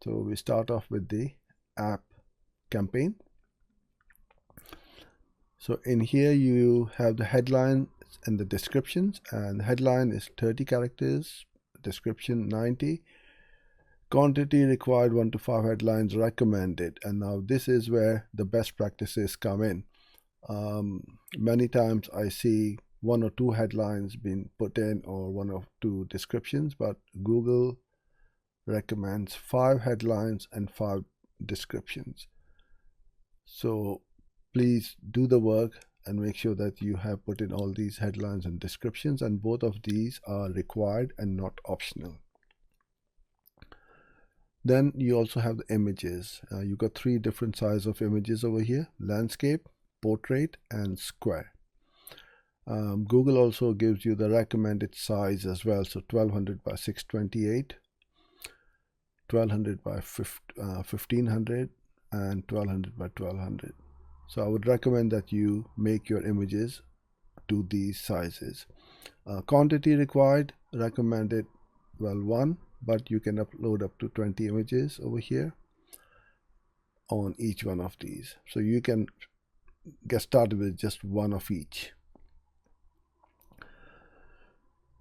So we start off with the app campaign. So in here you have the headline and the descriptions, and the headline is 30 characters, description 90, quantity required 1 to 5 headlines recommended. And now this is where the best practices come in. Many times I see 1 or 2 headlines being put in, or 1 or 2 descriptions, but Google recommends 5 headlines and 5 descriptions. So please do the work and make sure that you have put in all these headlines and descriptions, and both of these are required and not optional. Then you also have the images. You got 3 different sizes of images over here: landscape, portrait, and square. Google also gives you the recommended size as well, so 1200 by 628, 1200 by 1500, and 1200 by 1200. So I would recommend that you make your images to these sizes. Quantity required, recommended, well, 1, but you can upload up to 20 images over here on each one of these. So you can get started with just 1 of each.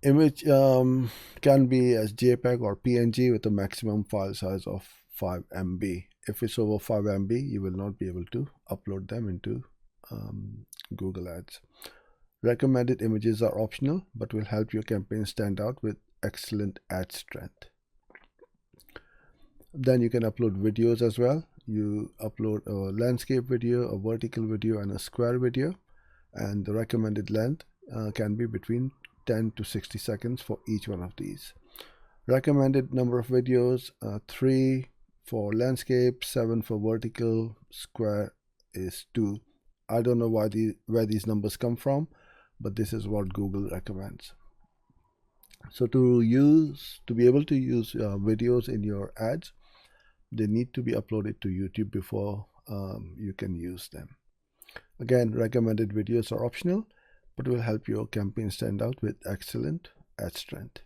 Image can be as JPEG or PNG with a maximum file size of 5 MB. If it's over 5 MB, you will not be able to upload them into Google Ads. Recommended images are optional, but will help your campaign stand out with excellent ad strength. Then you can upload videos as well. You upload a landscape video, a vertical video, and a square video, and the recommended length can be between 10 to 60 seconds for each one of these. Recommended number of videos: 3 for landscape, 7 for vertical, square is 2. I don't know where these numbers come from, but this is what Google recommends. So to be able to use videos in your ads, they need to be uploaded to YouTube before you can use them. Again, recommended videos are optional, but will help your campaign stand out with excellent ad strength.